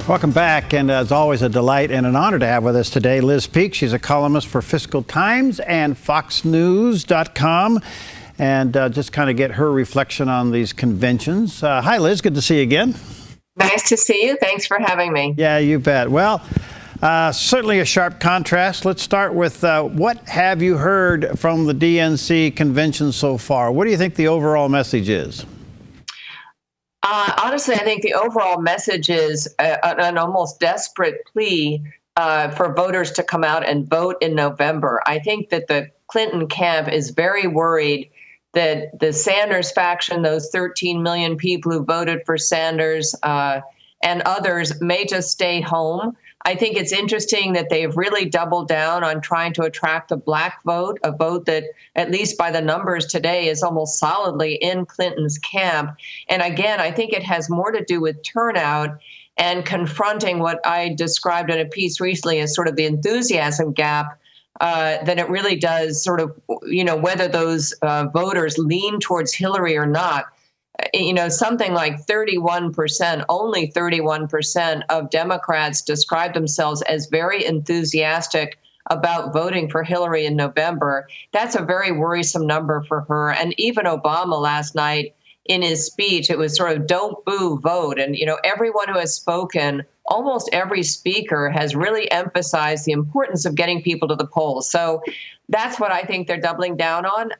Welcome back, and it's always a delight and an honor to have with us today Liz Peek. She's a columnist for Fiscal Times and FoxNews.com, and just kind of get her reflection on these conventions. Hi, Liz. Good to see you again. Nice to see you. Thanks for having me. Yeah, you bet. Well, certainly a sharp contrast. Let's start with what have you heard from the DNC convention so far? What do you think the overall message is? Honestly, I think the overall message is an almost desperate plea for voters to come out and vote in November. I think that the Clinton camp is very worried that the Sanders faction, those 13 million people who voted for Sanders and others, may just stay home. I think it's interesting that they've really doubled down on trying to attract the black vote, a vote that, at least by the numbers today, is almost solidly in Clinton's camp. And again, I think it has more to do with turnout and confronting what I described in a piece recently as sort of the enthusiasm gap than it really does sort of, whether those voters lean towards Hillary or not. Something like 31%, only 31% of Democrats describe themselves as very enthusiastic about voting for Hillary in November. That's a very worrisome number for her. And even Obama last night in his speech, it was sort of don't boo, vote. And, everyone who has spoken, almost every speaker has really emphasized the importance of getting people to the polls. So that's what I think they're doubling down on.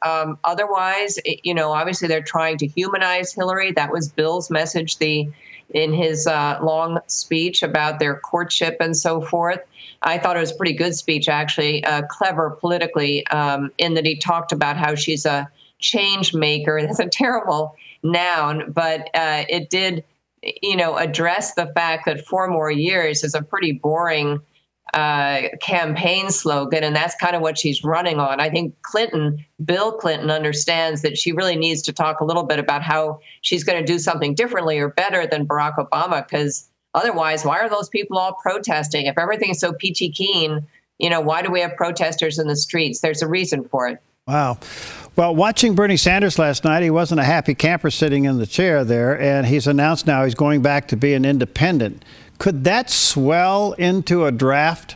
Otherwise, obviously they're trying to humanize Hillary. That was Bill's message in his long speech about their courtship and so forth. I thought it was a pretty good speech, actually, clever politically, in that he talked about how she's a change maker. That's a terrible noun, but it did, address the fact that 4 more years is a pretty boring campaign slogan, and that's kind of what she's running on. I think Bill Clinton understands that she really needs to talk a little bit about how she's going to do something differently or better than Barack Obama, because otherwise, why are those people all protesting? If everything's so peachy keen, why do we have protesters in the streets? There's a reason for it. Wow. Well, watching Bernie Sanders last night, he wasn't a happy camper sitting in the chair there, and he's announced now he's going back to be an independent. Could that swell into a draft?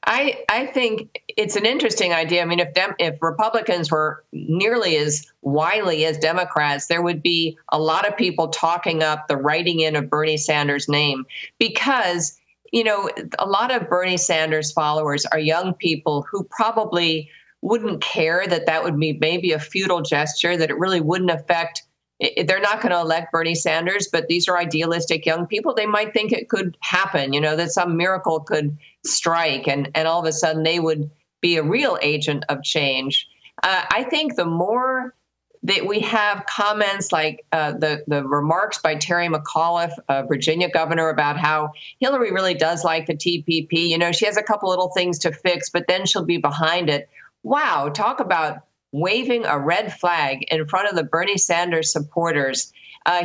I think it's an interesting idea. I mean, if Republicans were nearly as wily as Democrats, there would be a lot of people talking up the writing in of Bernie Sanders' name because, a lot of Bernie Sanders followers are young people who probably wouldn't care that would be maybe a futile gesture, that it really wouldn't affect. They're not going to elect Bernie Sanders, but these are idealistic young people. They might think it could happen, that some miracle could strike and all of a sudden they would be a real agent of change. I think the more that we have comments like the remarks by Terry McAuliffe, Virginia governor, about how Hillary really does like the TPP. She has a couple little things to fix, but then she'll be behind it. Wow, talk about waving a red flag in front of the Bernie Sanders supporters.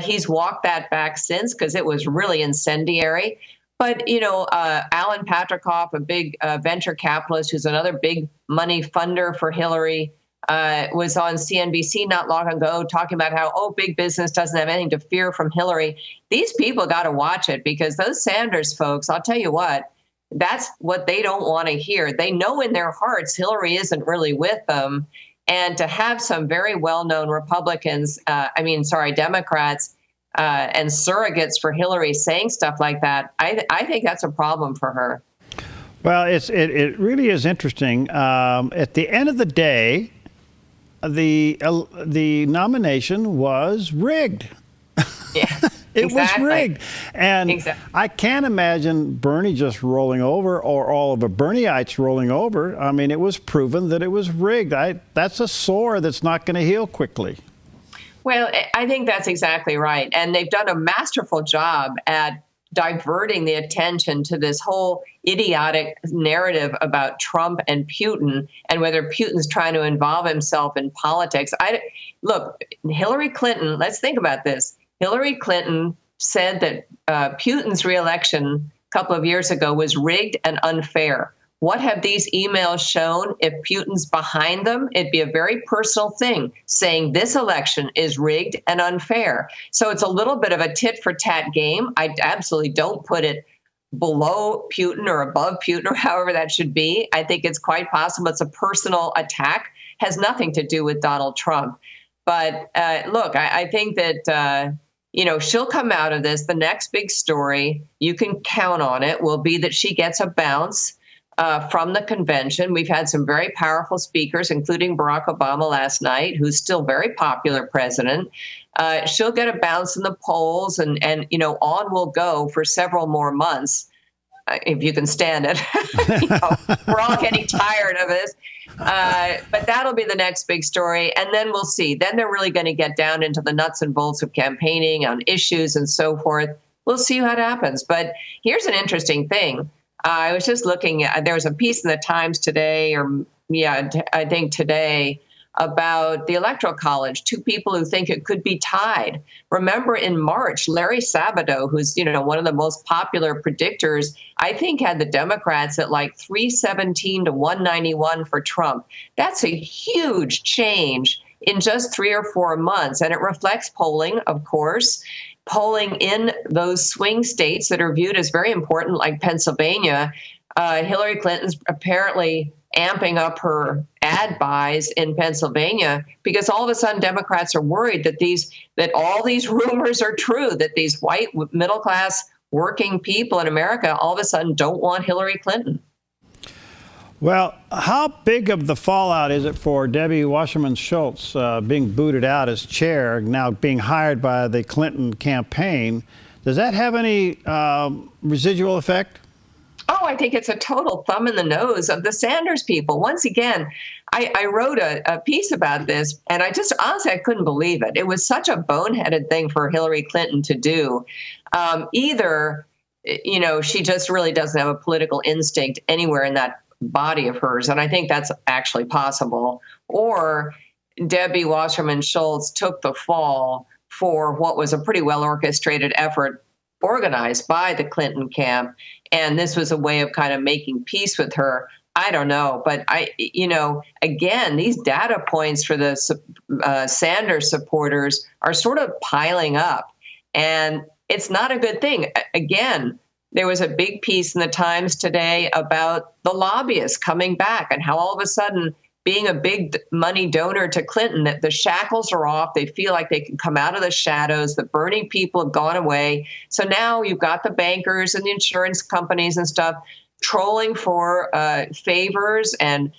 He's walked that back since because it was really incendiary. But, Alan Patricoff, a big venture capitalist who's another big money funder for Hillary, was on CNBC not long ago talking about how, big business doesn't have anything to fear from Hillary. These people got to watch it because those Sanders folks, I'll tell you what, that's what they don't want to hear. They know in their hearts Hillary isn't really with them. And to have some very well-known Democrats and surrogates for Hillary saying stuff like that, I think that's a problem for her. Well, it really is interesting. At the end of the day, the nomination was rigged. Yeah. It exactly. was rigged. And exactly. I can't imagine Bernie just rolling over or all of the Bernieites rolling over. I mean, it was proven that it was rigged. That's a sore that's not going to heal quickly. Well, I think that's exactly right. And they've done a masterful job at diverting the attention to this whole idiotic narrative about Trump and Putin and whether Putin's trying to involve himself in politics. Look, Hillary Clinton, let's think about this. Hillary Clinton said that Putin's reelection a couple of years ago was rigged and unfair. what have these emails shown? If Putin's behind them, it'd be a very personal thing, saying this election is rigged and unfair. So it's a little bit of a tit for tat game. I absolutely don't put it below Putin or above Putin or however that should be. I think it's quite possible it's a personal attack, has nothing to do with Donald Trump. But look, I think that, she'll come out of this. The next big story, you can count on it, will be that she gets a bounce from the convention. We've had some very powerful speakers, including Barack Obama last night, who's still very popular president. She'll get a bounce in the polls, and on will go for several more months, if you can stand it. We're all getting tired of this. But that'll be the next big story. And then we'll see. Then they're really going to get down into the nuts and bolts of campaigning on issues and so forth. We'll see what happens. But here's an interesting thing. I was just looking at, there was a piece in the Times today, I think today, about the Electoral College, two people who think it could be tied. Remember in March, Larry Sabato, who's one of the most popular predictors, I think had the Democrats at like 317 to 191 for Trump. That's a huge change in just 3 or 4 months. And it reflects polling, of course. Polling in those swing states that are viewed as very important, like Pennsylvania. Hillary Clinton's apparently amping up her ad buys in Pennsylvania because all of a sudden Democrats are worried that all these rumors are true, that these white middle-class working people in America all of a sudden don't want Hillary Clinton. Well, how big of the fallout is it for Debbie Wasserman Schultz being booted out as chair, now being hired by the Clinton campaign? Does that have any residual effect? Oh, I think it's a total thumb in the nose of the Sanders people. Once again, I wrote a piece about this, and I just honestly, I couldn't believe it. It was such a boneheaded thing for Hillary Clinton to do. Either, she just really doesn't have a political instinct anywhere in that body of hers, and I think that's actually possible, or Debbie Wasserman Schultz took the fall for what was a pretty well orchestrated effort organized by the Clinton camp, and this was a way of kind of making peace with her. I don't know, but again, these data points for the Sanders supporters are sort of piling up, and it's not a good thing. Again, there was a big piece in the Times today about the lobbyists coming back and how all of a sudden, being a big money donor to Clinton, that the shackles are off. They feel like they can come out of the shadows. The Bernie people have gone away. So now you've got the bankers and the insurance companies and stuff trolling for favors and,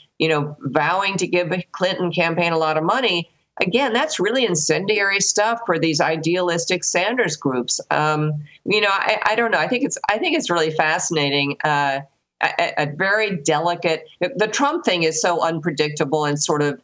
vowing to give the Clinton campaign a lot of money. Again, that's really incendiary stuff for these idealistic Sanders groups. I don't know. I think it's really fascinating. A very delicate. The Trump thing is so unpredictable and sort of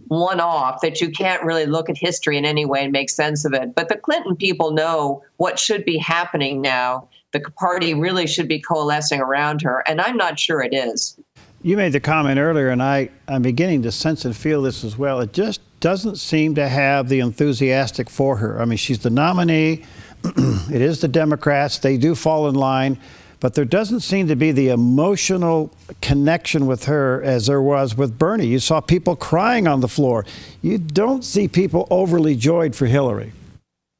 one-off that you can't really look at history in any way and make sense of it. But the Clinton people know what should be happening now. The party really should be coalescing around her, and I'm not sure it is. You made the comment earlier, and I'm beginning to sense and feel this as well. It just doesn't seem to have the enthusiastic for her. I mean, she's the nominee. It is the Democrats. They do fall in line. But there doesn't seem to be the emotional connection with her as there was with Bernie. You saw people crying on the floor. You don't see people overly joyed for Hillary.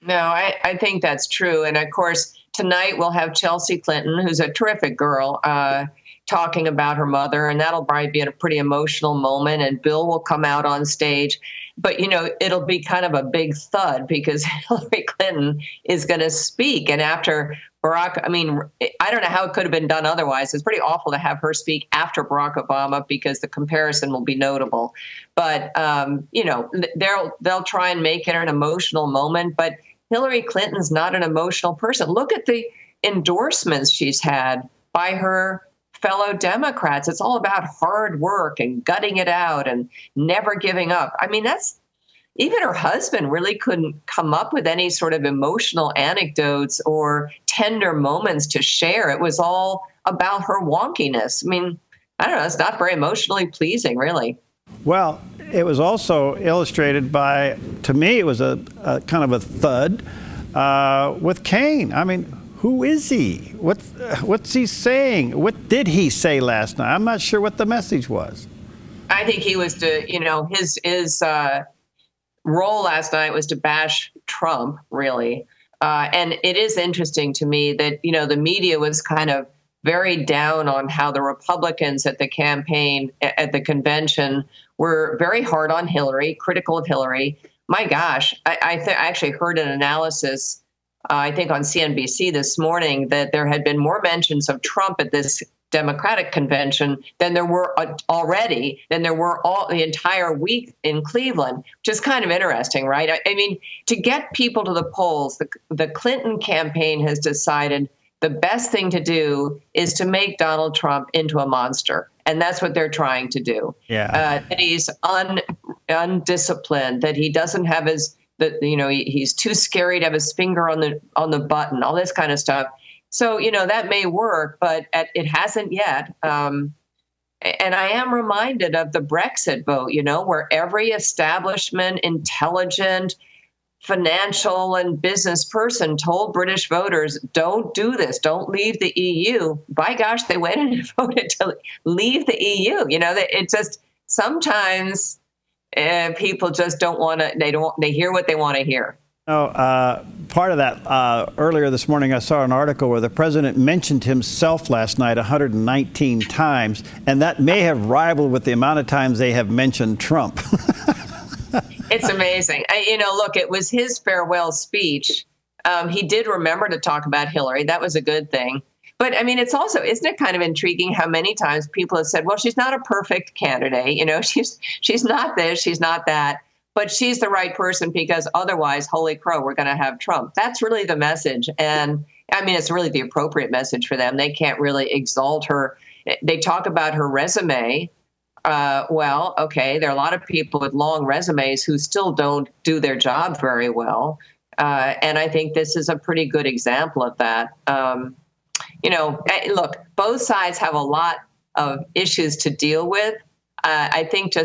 No, I think that's true. And of course, tonight we'll have Chelsea Clinton, who's a terrific girl, talking about her mother. And that'll probably be a pretty emotional moment. And Bill will come out on stage. But, it'll be kind of a big thud because Hillary Clinton is going to speak. And after Barack, I don't know how it could have been done otherwise. It's pretty awful to have her speak after Barack Obama because the comparison will be notable. But, they'll try and make it an emotional moment. But Hillary Clinton's not an emotional person. Look at the endorsements she's had by her fellow Democrats. It's all about hard work and gutting it out and never giving up. That's even her husband really couldn't come up with any sort of emotional anecdotes or tender moments to share. It was all about her wonkiness. I don't know. It's not very emotionally pleasing, really. Well, it was also illustrated by, to me, it was a kind of a thud with Kane. Who is he? What's he saying? What did he say last night? I'm not sure what the message was. I think he was his role last night was to bash Trump, really. And it is interesting to me that, the media was kind of very down on how the Republicans at the convention were very hard on Hillary, critical of Hillary. My gosh, I actually heard an analysis, I think on CNBC this morning, that there had been more mentions of Trump at this Democratic convention than there were all the entire week in Cleveland, which is kind of interesting, right? I mean, to get people to the polls, the Clinton campaign has decided the best thing to do is to make Donald Trump into a monster. And that's what they're trying to do. Yeah. That he's undisciplined, that he doesn't have he's too scary to have his finger on the button, all this kind of stuff. So, that may work, but it hasn't yet. And I am reminded of the Brexit vote, where every establishment, intelligent, financial and business person told British voters, don't do this, don't leave the EU. By gosh, they went in and voted to leave the EU. It just sometimes people just don't want to, they hear what they want to hear. Part of that, earlier this morning, I saw an article where the president mentioned himself last night 119 times, and that may have rivaled with the amount of times they have mentioned Trump. It's amazing. Look, it was his farewell speech. He did remember to talk about Hillary. That was a good thing. But I mean, isn't it kind of intriguing how many times people have said, well, she's not a perfect candidate. She's not this, she's not that. But she's the right person because otherwise, holy crow, we're going to have Trump. That's really the message. And I mean, it's really the appropriate message for them. They can't really exalt her. They talk about her resume. Well, okay, there are a lot of people with long resumes who still don't do their job very well. And I think this is a pretty good example of that. Look, both sides have a lot of issues to deal with. I think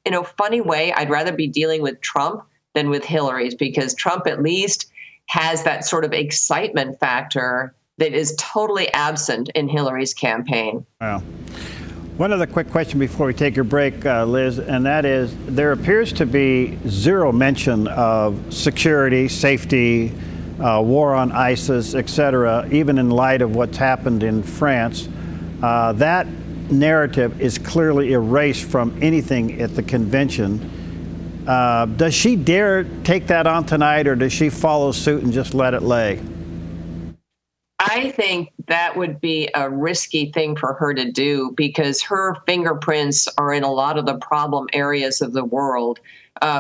in a funny way, I'd rather be dealing with Trump than with Hillary's, because Trump at least has that sort of excitement factor that is totally absent in Hillary's campaign. Wow. One other quick question before we take your break, Liz, and that is, there appears to be zero mention of security, safety, war on ISIS, etc., even in light of what's happened in France. That narrative is clearly erased from anything at the convention. Does she dare take that on tonight, or does she follow suit and just let it lay? I think that would be a risky thing for her to do, because her fingerprints are in a lot of the problem areas of the world.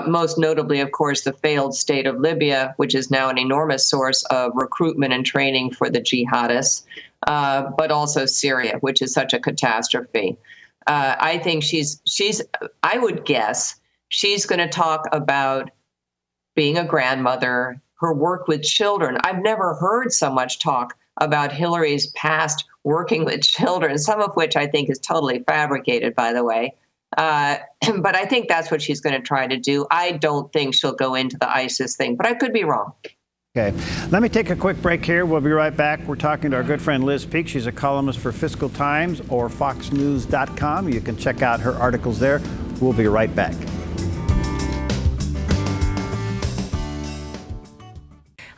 Most notably, of course, the failed state of Libya, which is now an enormous source of recruitment and training for the jihadists, but also Syria, which is such a catastrophe. I think I would guess she's going to talk about being a grandmother, her work with children. I've never heard so much talk about Hillary's past working with children, some of which I think is totally fabricated, by the way. But I think that's what she's going to try to do. I don't think she'll go into the ISIS thing, but I could be wrong. Okay. Let me take a quick break here. We'll be right back. We're talking to our good friend Liz Peek. She's a columnist for Fiscal Times or FoxNews.com. You can check out her articles there. We'll be right back.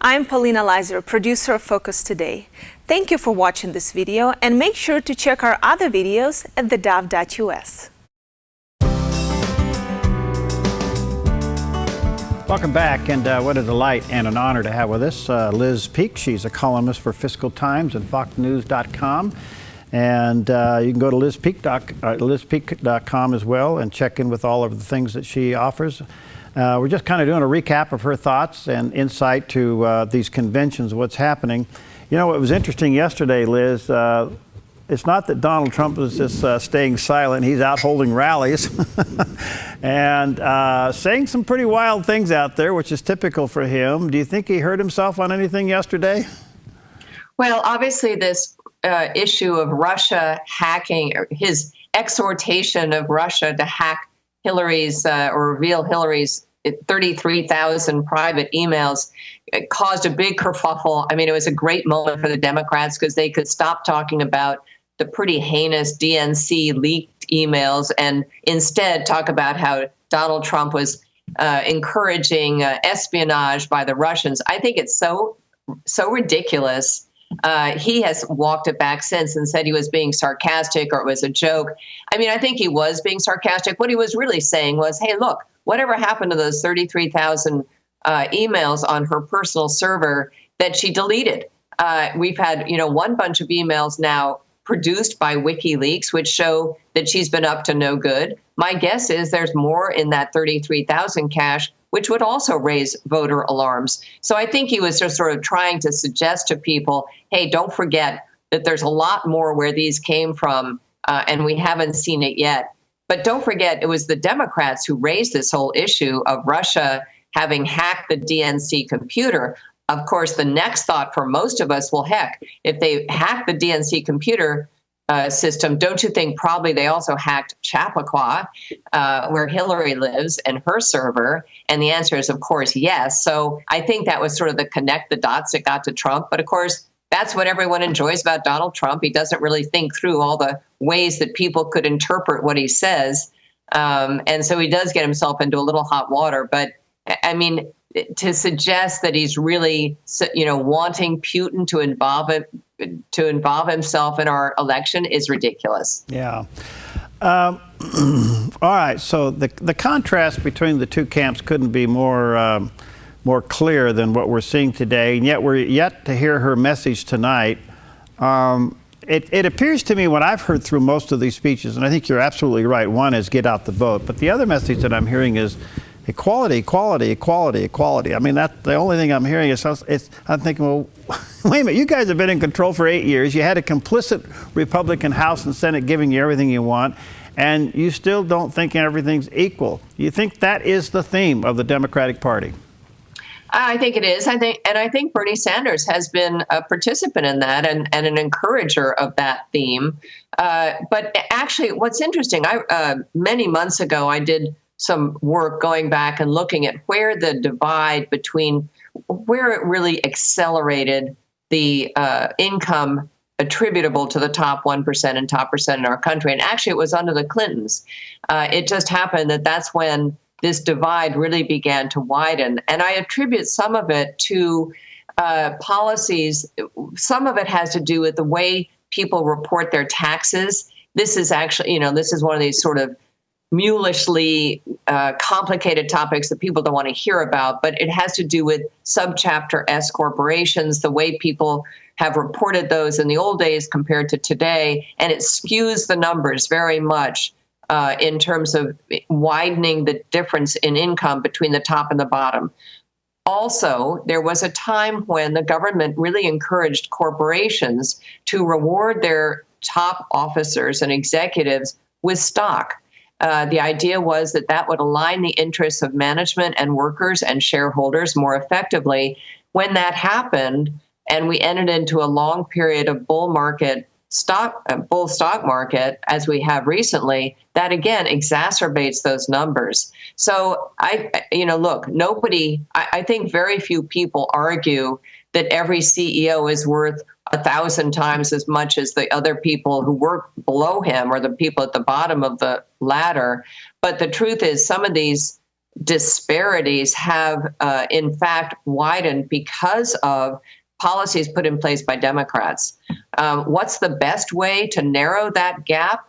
I'm Paulina Leiser, producer of Focus Today. Thank you for watching this video, and make sure to check our other videos at theDove.us. Welcome back, and what a delight and an honor to have with us Liz Peek. She's a columnist for Fiscal Times and FoxNews.com. And you can go to lizpeek.com as well and check in with all of the things that she offers. We're just kind of doing a recap of her thoughts and insight to these conventions, what's happening. You know, it was interesting yesterday, Liz. It's not that Donald Trump is just staying silent. He's out holding rallies and saying some pretty wild things out there, which is typical for him. Do you think he hurt himself on anything yesterday? Well, obviously this issue of Russia hacking, or his exhortation of Russia to hack Hillary's or reveal Hillary's 33,000 private emails. It caused a big kerfuffle. I mean, it was a great moment for the Democrats because they could stop talking about the pretty heinous DNC leaked emails and instead talk about how Donald Trump was encouraging espionage by the Russians. I think it's so ridiculous. He has walked it back since and said he was being sarcastic or it was a joke. I mean, I think he was being sarcastic. What he was really saying was, hey, look, whatever happened to those 33,000 emails on her personal server that she deleted? We've had, one bunch of emails now produced by WikiLeaks, which show that she's been up to no good. My guess is there's more in that 33,000 cache, which would also raise voter alarms. So I think he was just sort of trying to suggest to people, hey, don't forget that there's a lot more where these came from, and we haven't seen it yet. But don't forget, it was the Democrats who raised this whole issue of Russia having hacked the DNC computer. Of course, the next thought for most of us, well, heck, if they hacked the DNC computer system, don't you think probably they also hacked Chappaqua, where Hillary lives, and her server? And the answer is, of course, yes. So I think that was sort of the connect the dots that got to Trump. But of course, that's what everyone enjoys about Donald Trump. He doesn't really think through all the ways that people could interpret what he says. And so he does get himself into a little hot water. But I mean, to suggest that he's really, wanting Putin to involve himself in our election is ridiculous. Yeah. All right. So the contrast between the two camps couldn't be more clear than what we're seeing today, and yet we're yet to hear her message tonight. It appears to me, when I've heard through most of these speeches, and I think you're absolutely right, one is get out the vote, but the other message that I'm hearing is equality, equality, equality, equality. I mean, that's the only thing I'm hearing. I'm thinking, well, wait a minute, you guys have been in control for 8 years. You had a complicit Republican House and Senate giving you everything you want, and you still don't think everything's equal. You think that is the theme of the Democratic Party? I think it is. I think Bernie Sanders has been a participant in that and an encourager of that theme. But actually, what's interesting, many months ago, I did some work going back and looking at where the divide between where it really accelerated the income attributable to the top 1% and top percent in our country. And actually, it was under the Clintons. It just happened that that's when this divide really began to widen. And I attribute some of it to policies. Some of it has to do with the way people report their taxes. This is actually, this is one of these sort of mulishly complicated topics that people don't want to hear about, but it has to do with subchapter S corporations, the way people have reported those in the old days compared to today, and it skews the numbers very much in terms of widening the difference in income between the top and the bottom. Also, there was a time when the government really encouraged corporations to reward their top officers and executives with stock. The idea was that that would align the interests of management and workers and shareholders more effectively. When that happened, and we entered into a long period of bull stock market, as we have recently, that again exacerbates those numbers. So I think very few people argue that every CEO is worth 1,000 times as much as the other people who work below him or the people at the bottom of the ladder. But the truth is, some of these disparities have, in fact, widened because of policies put in place by Democrats. What's the best way to narrow that gap?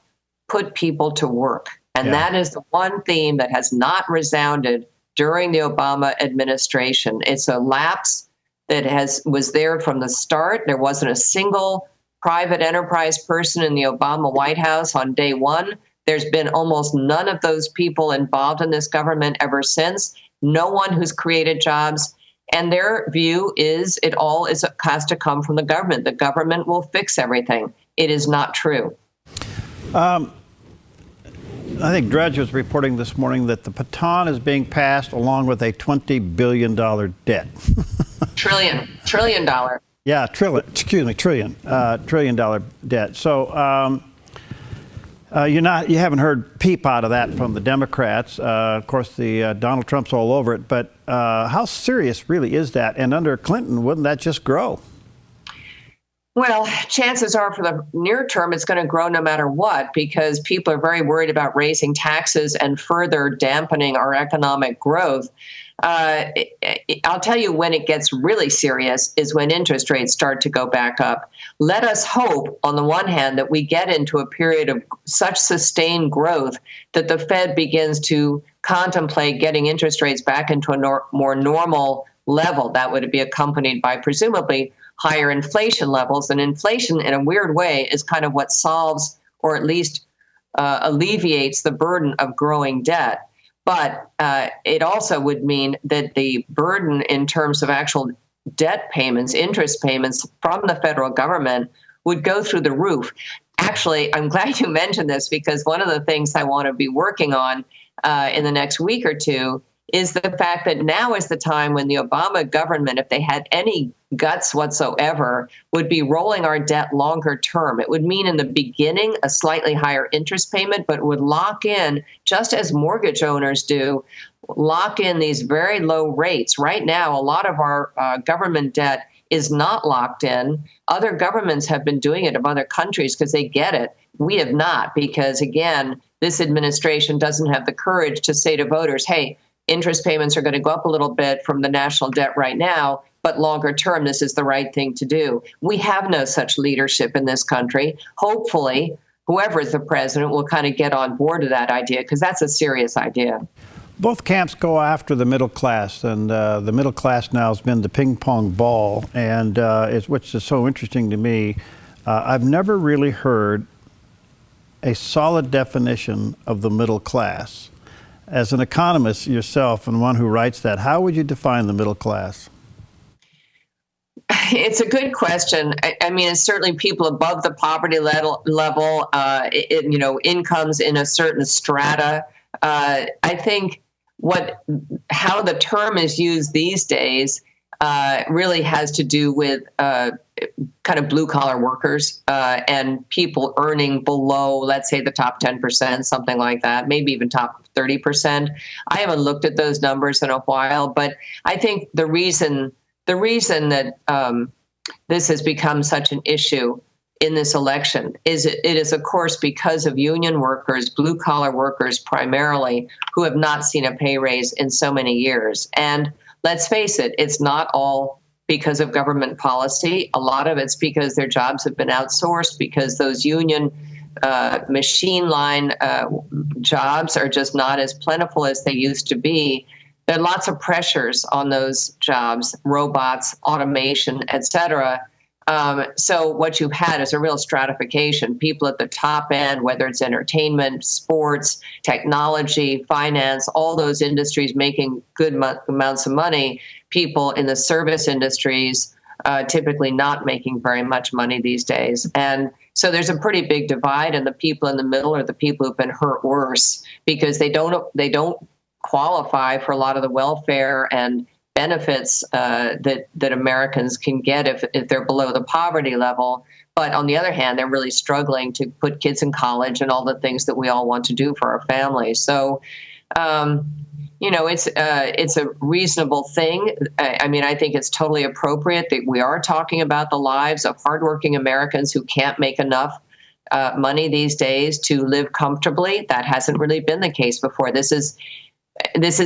Put people to work. And that is the one theme that has not resounded during the Obama administration. It's a lapse that was there from the start. There wasn't a single private enterprise person in the Obama White House on day one. There's been almost none of those people involved in this government ever since. No one who's created jobs. And their view is has to come from the government. The government will fix everything. It is not true. I think Drudge was reporting this morning that the baton is being passed along with a $20 billion debt. Trillion dollar. Yeah, trillion dollar debt. So You haven't heard peep out of that from the Democrats. Of course, Donald Trump's all over it. But how serious really is that? And under Clinton, wouldn't that just grow? Well, chances are for the near term, it's going to grow no matter what, because people are very worried about raising taxes and further dampening our economic growth. I'll tell you when it gets really serious is when interest rates start to go back up. Let us hope, on the one hand, that we get into a period of such sustained growth that the Fed begins to contemplate getting interest rates back into a more normal level. That would be accompanied by presumably higher inflation levels. And inflation, in a weird way, is kind of what solves or at least alleviates the burden of growing debt. But it also would mean that the burden in terms of actual debt payments, interest payments from the federal government would go through the roof. Actually, I'm glad you mentioned this, because one of the things I want to be working on in the next week or two is the fact that now is the time when the Obama government, if they had any guts whatsoever, would be rolling our debt longer term. It would mean in the beginning a slightly higher interest payment, but would lock in, just as mortgage owners do, lock in these very low rates. Right now, a lot of our government debt is not locked in. Other governments have been doing it of other countries because they get it. We have not, because, again, this administration doesn't have the courage to say to voters, hey, interest payments are going to go up a little bit from the national debt right now, but longer term, this is the right thing to do. We have no such leadership in this country. Hopefully, whoever is the president will kind of get on board with that idea, because that's a serious idea. Both camps go after the middle class, and the middle class now has been the ping pong ball, and which is so interesting to me. I've never really heard a solid definition of the middle class. As an economist yourself and one who writes that, how would you define the middle class? It's a good question. I mean, it's certainly people above the poverty level, incomes in a certain strata. I think how the term is used these days really has to do with kind of blue-collar workers and people earning below, let's say, the top 10%, something like that, maybe even top 30%. I haven't looked at those numbers in a while, but I think the reason that this has become such an issue in this election is it is, of course, because of union workers, blue-collar workers primarily, who have not seen a pay raise in so many years. And let's face it, it's not all because of government policy. A lot of it's because their jobs have been outsourced, because those union machine line jobs are just not as plentiful as they used to be. There are lots of pressures on those jobs, robots, automation, et cetera. So what you've had is a real stratification. People at the top end, whether it's entertainment, sports, technology, finance, all those industries making good amounts of money. People in the service industries typically not making very much money these days. And so there's a pretty big divide, and the people in the middle are the people who've been hurt worse, because they don't qualify for a lot of the welfare and benefits that Americans can get if they're below the poverty level. But on the other hand, they're really struggling to put kids in college and all the things that we all want to do for our families. So, it's a reasonable thing. I mean, I think it's totally appropriate that we are talking about the lives of hardworking Americans who can't make enough money these days to live comfortably. That hasn't really been the case before. This is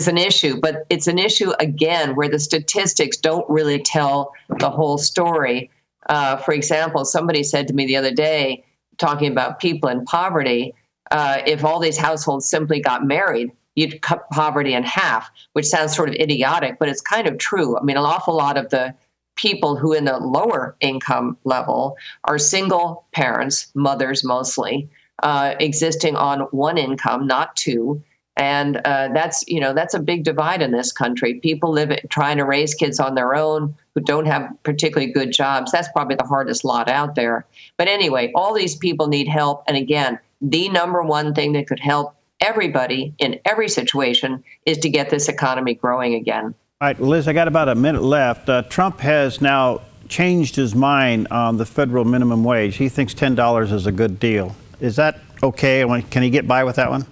an issue, but it's an issue, again, where the statistics don't really tell the whole story. For example, somebody said to me the other day, talking about people in poverty, if all these households simply got married, you'd cut poverty in half, which sounds sort of idiotic, but it's kind of true. I mean, an awful lot of the people who in the lower income level are single parents, mothers mostly, existing on one income, not two. And that's a big divide in this country. People trying to raise kids on their own who don't have particularly good jobs. That's probably the hardest lot out there. But anyway, all these people need help. And again, the number one thing that could help everybody in every situation is to get this economy growing again. All right, Liz, I got about a minute left. Trump has now changed his mind on the federal minimum wage. He thinks $10 is a good deal. Is that okay? Can he get by with that one?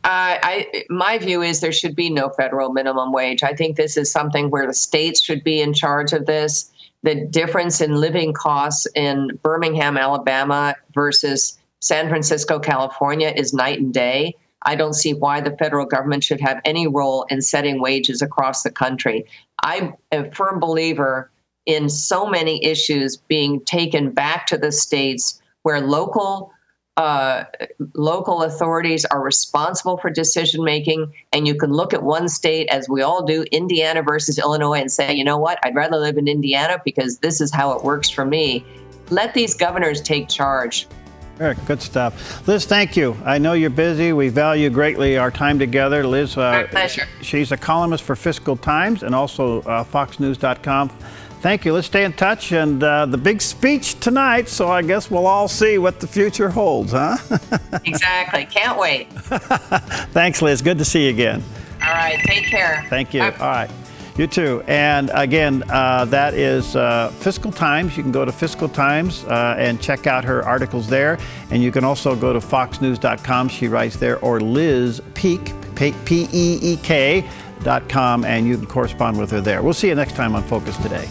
My view is there should be no federal minimum wage. I think this is something where the states should be in charge of this. The difference in living costs in Birmingham, Alabama versus San Francisco, California is night and day. I don't see why the federal government should have any role in setting wages across the country. I'm a firm believer in so many issues being taken back to the states where local authorities are responsible for decision making, and you can look at one state, as we all do, Indiana versus Illinois, and say, you know what, I'd rather live in Indiana because this is how it works for me. Let these governors take charge. Very good stuff. Liz, thank you. I know you're busy. We value greatly our time together. Liz, my pleasure. She's a columnist for Fiscal Times and also foxnews.com. Thank you. Let's stay in touch. And the big speech tonight, so I guess we'll all see what the future holds, huh? Exactly. Can't wait. Thanks, Liz. Good to see you again. All right. Take care. Thank you. Bye. All right. You too. And again, that is Fiscal Times. You can go to Fiscal Times and check out her articles there. And you can also go to foxnews.com. She writes there, or Liz Peek, Peek.com, and you can correspond with her there. We'll see you next time on Focus Today.